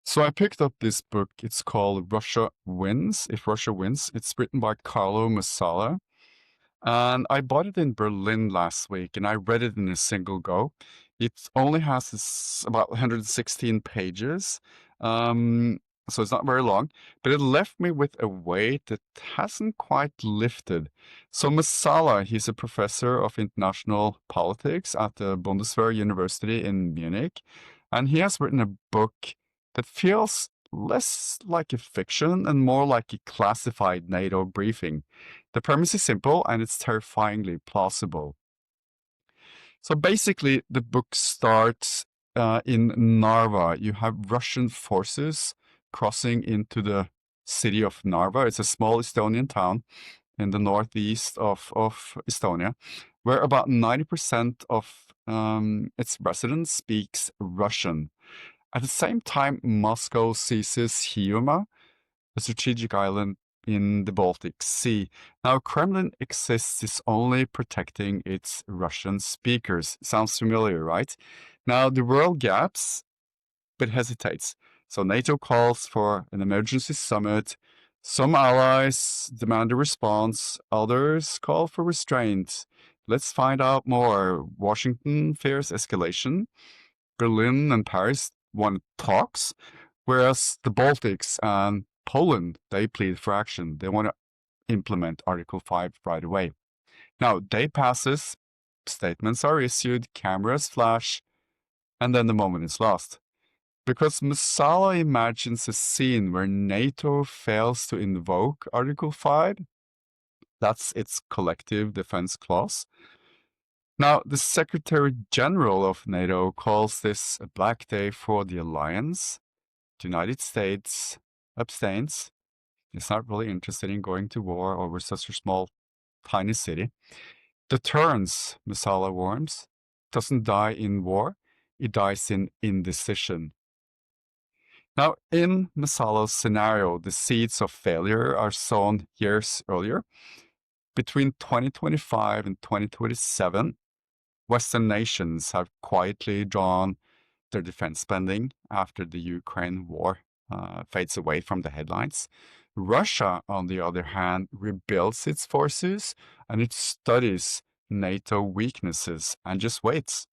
So I picked up this book. It's called Russia Wins. If Russia Wins, it's written by Carlo Masala. And I bought it in Berlin last week and I read it in a single go. It only has about 116 pages. Um, so it's not very long, but it left me with a weight that hasn't quite lifted. So Masala, he's a professor of international politics at the Bundeswehr University in Munich, and he has written a book that feels less like a fiction and more like a classified NATO briefing. The premise is simple and it's terrifyingly plausible. So basically, the book starts in Narva. You have Russian forces crossing into the city of Narva. It's a small Estonian town in the northeast of Estonia, where about 90% of its residents speaks Russian. At the same time, Moscow seizes Hiiumaa, a strategic island in the Baltic Sea. Now, Kremlin is only protecting its Russian speakers. Sounds familiar, right? Now, the world gaps, but hesitates. So NATO calls for an emergency summit. Some allies demand a response. Others call for restraint. Let's find out more. Washington fears escalation. Berlin and Paris want talks, whereas the Baltics and Poland, they plead for action. They want to implement Article 5 right away. Now, day passes, statements are issued, cameras flash, and then the moment is lost. Because Masala imagines a scene where NATO fails to invoke Article 5, that's its collective defense clause. Now, the Secretary General of NATO calls this a black day for the alliance. The United States abstains. It's not really interested in going to war over such a small, tiny city. Deterrence, Masala warns, doesn't die in war, it dies in indecision. Now, in Masala's scenario, the seeds of failure are sown years earlier. Between 2025 and 2027, Western nations have quietly drawn their defense spending after the Ukraine war fades away from the headlines. Russia, on the other hand, rebuilds its forces and it studies NATO weaknesses and just waits.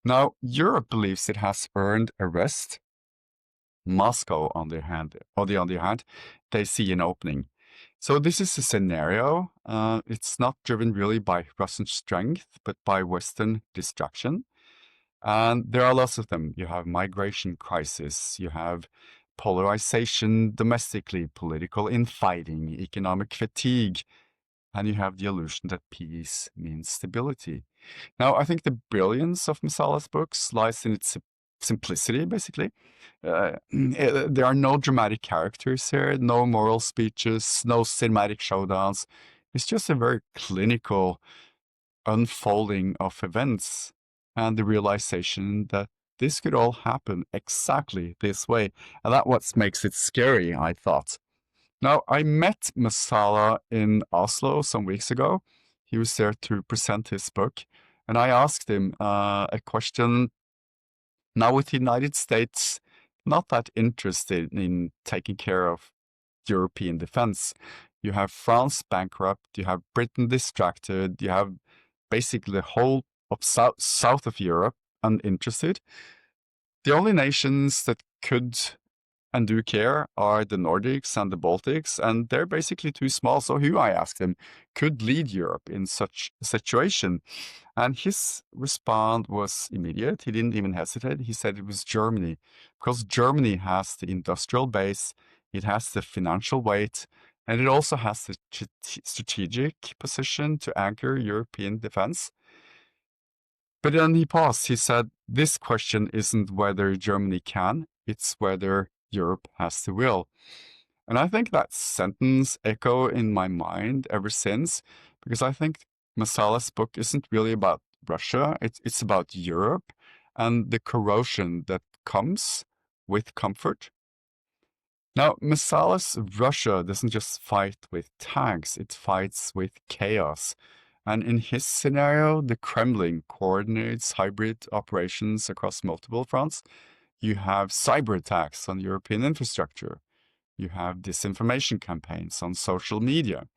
Now, Europe believes it has earned a rest. Moscow, on the other hand, they see an opening. So this is a scenario. It's not driven really by Russian strength, but by Western distraction. And there are lots of them. You have migration crisis, you have polarization domestically, political infighting, economic fatigue, and you have the illusion that peace means stability. Now, I think the brilliance of Masala's books lies in its simplicity, basically. There are no dramatic characters here, no moral speeches, no cinematic showdowns. It's just a very clinical unfolding of events and the realization that this could all happen exactly this way. And that's what makes it scary, I thought. Now, I met Masala in Oslo some weeks ago. He was there to present his book. And I asked him a question. Now, with the United States not that interested in taking care of European defense, you have France bankrupt, you have Britain distracted, you have basically the whole of south of Europe uninterested. The only nations that could and do care are the Nordics and the Baltics, and they're basically too small. So who, I asked him, could lead Europe in such a situation? And his response was immediate. He didn't even hesitate. He said it was Germany, because Germany has the industrial base, it has the financial weight, and it also has the strategic position to anchor European defense. But then he paused. He said, this question isn't whether Germany can, it's whether Europe has the will. And I think that sentence echo in my mind ever since, because I think Masala's book isn't really about Russia, it's about Europe and the corrosion that comes with comfort. Now, Masala's Russia doesn't just fight with tanks, it fights with chaos. And in his scenario, the Kremlin coordinates hybrid operations across multiple fronts. You have cyber attacks on European infrastructure. You have disinformation campaigns on social media.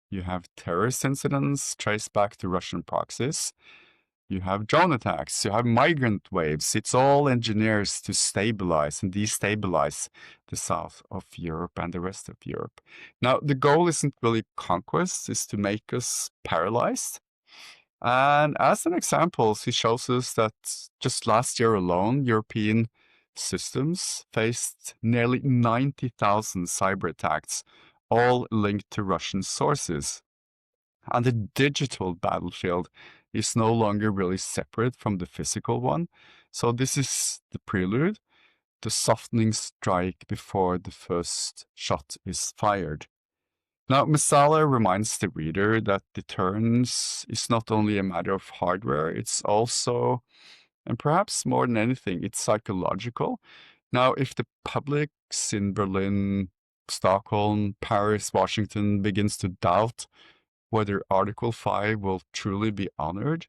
You have terrorist incidents traced back to Russian proxies. You have drone attacks. You have migrant waves. It's all engineered to stabilize and destabilize the south of Europe and the rest of Europe. Now, the goal isn't really conquest, it's to make us paralyzed. And as an example, he shows us that just last year alone, European systems faced nearly 90,000 cyber attacks, all linked to Russian sources. And the digital battlefield is no longer really separate from the physical one. So this is the prelude, the softening strike before the first shot is fired. Now, Masala reminds the reader that deterrence is not only a matter of hardware, it's also, and perhaps more than anything, it's psychological. Now, if the publics in Berlin, Stockholm, Paris, Washington begins to doubt whether Article 5 will truly be honored,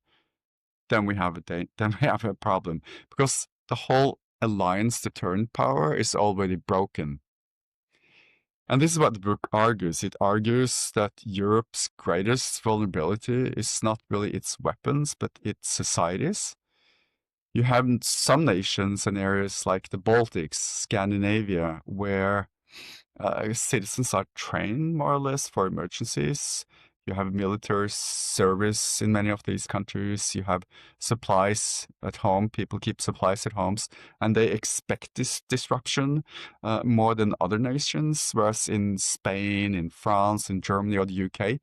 then we have a problem, because the whole alliance deterrent power is already broken. And this is what the book argues. It argues that Europe's greatest vulnerability is not really its weapons, but its societies. You have some nations and areas like the Baltics, Scandinavia, where citizens are trained more or less for emergencies. You have military service in many of these countries. You have supplies at home. People keep supplies at homes, and they expect this disruption more than other nations. Whereas in Spain, in France, in Germany, or the UK,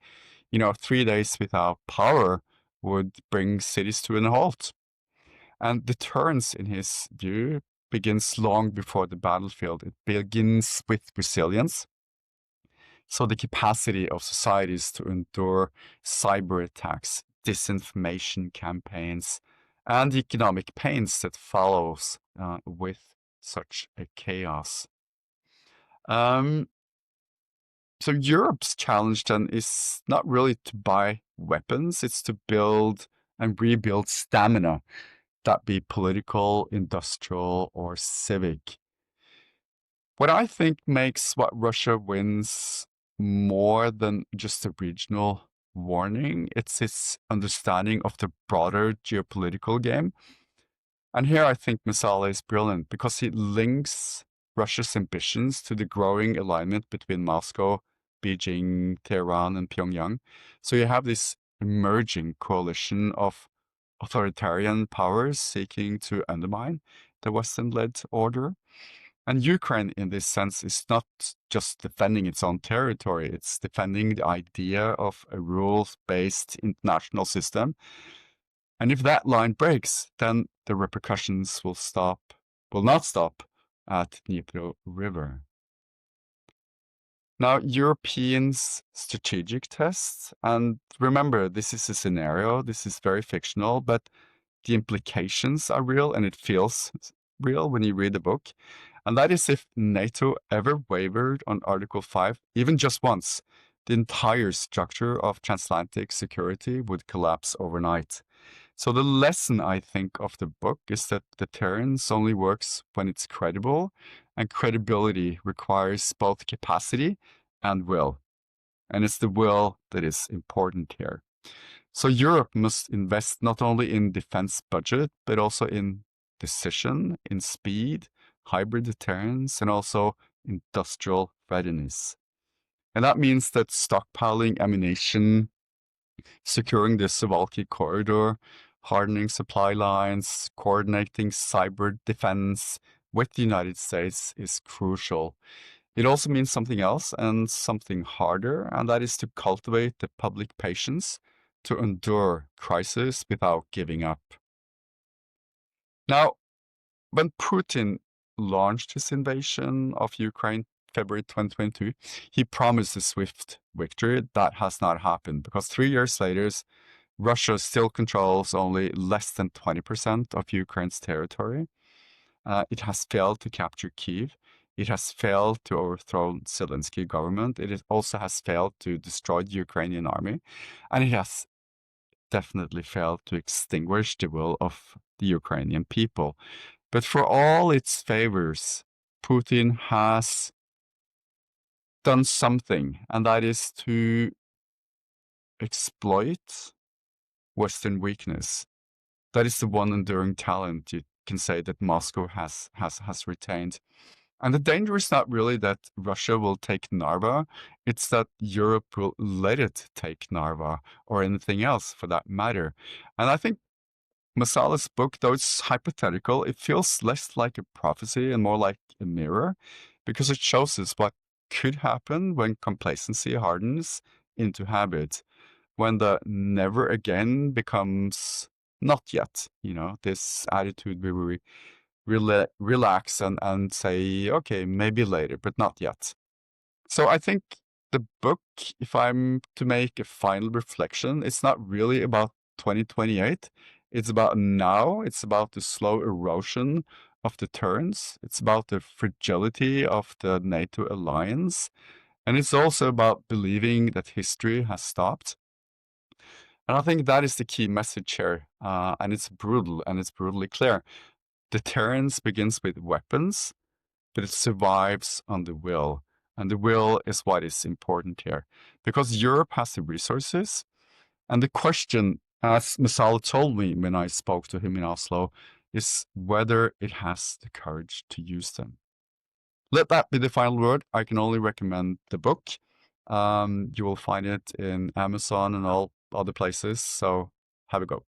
3 days without power would bring cities to an halt. And deterrence, in his view, begins long before the battlefield. It begins with resilience. So the capacity of societies to endure cyber attacks, disinformation campaigns, and the economic pains that follows with such a chaos. So Europe's challenge then is not really to buy weapons, it's to build and rebuild stamina, that be political, industrial, or civic. What I think makes What Russia Wins more than just a regional warning, it's its understanding of the broader geopolitical game. And here I think Masala is brilliant because he links Russia's ambitions to the growing alignment between Moscow, Beijing, Tehran, and Pyongyang. So you have this emerging coalition of authoritarian powers seeking to undermine the Western-led order. And Ukraine, in this sense, is not just defending its own territory, it's defending the idea of a rules-based international system. And if that line breaks, then the repercussions will not stop at Dnipro River. Now, Europeans' strategic tests, and remember, this is a scenario, this is very fictional, but the implications are real and it feels real when you read the book. And that is if NATO ever wavered on Article 5, even just once, the entire structure of transatlantic security would collapse overnight. So the lesson, I think, of the book is that deterrence only works when it's credible, and credibility requires both capacity and will. And it's the will that is important here. So Europe must invest not only in defense budget, but also in decision, in speed, hybrid deterrence, and also industrial readiness. And that means that stockpiling ammunition, securing the Suwalki corridor, hardening supply lines, coordinating cyber defense with the United States is crucial. It also means something else and something harder, and that is to cultivate the public patience to endure crisis without giving up. Now, when Putin launched his invasion of Ukraine February 2022, he promised a swift victory. That has not happened because 3 years later, Russia still controls only less than 20% of Ukraine's territory. It has failed to capture Kyiv. It has failed to overthrow Zelensky government. It also has failed to destroy the Ukrainian army. And it has definitely failed to extinguish the will of the Ukrainian people. But for all its favors, Putin has done something, and that is to exploit Western weakness. That is the one enduring talent you can say that Moscow has retained. And the danger is not really that Russia will take Narva, it's that Europe will let it take Narva, or anything else for that matter. And I think Masala's book, though it's hypothetical, it feels less like a prophecy and more like a mirror, because it shows us what could happen when complacency hardens into habit, when the never again becomes not yet, this attitude where we relax and say, okay, maybe later, but not yet. So I think the book, if I'm to make a final reflection, it's not really about 2028. It's about now. It's about the slow erosion of deterrence. It's about the fragility of the NATO alliance. And it's also about believing that history has stopped. And I think that is the key message here. And it's brutal and it's brutally clear. Deterrence begins with weapons, but it survives on the will. And the will is what is important here. Because Europe has the resources. And the question, as Masala told me when I spoke to him in Oslo, is whether it has the courage to use them. Let that be the final word. I can only recommend the book. You will find it in Amazon and all other places. So have a go.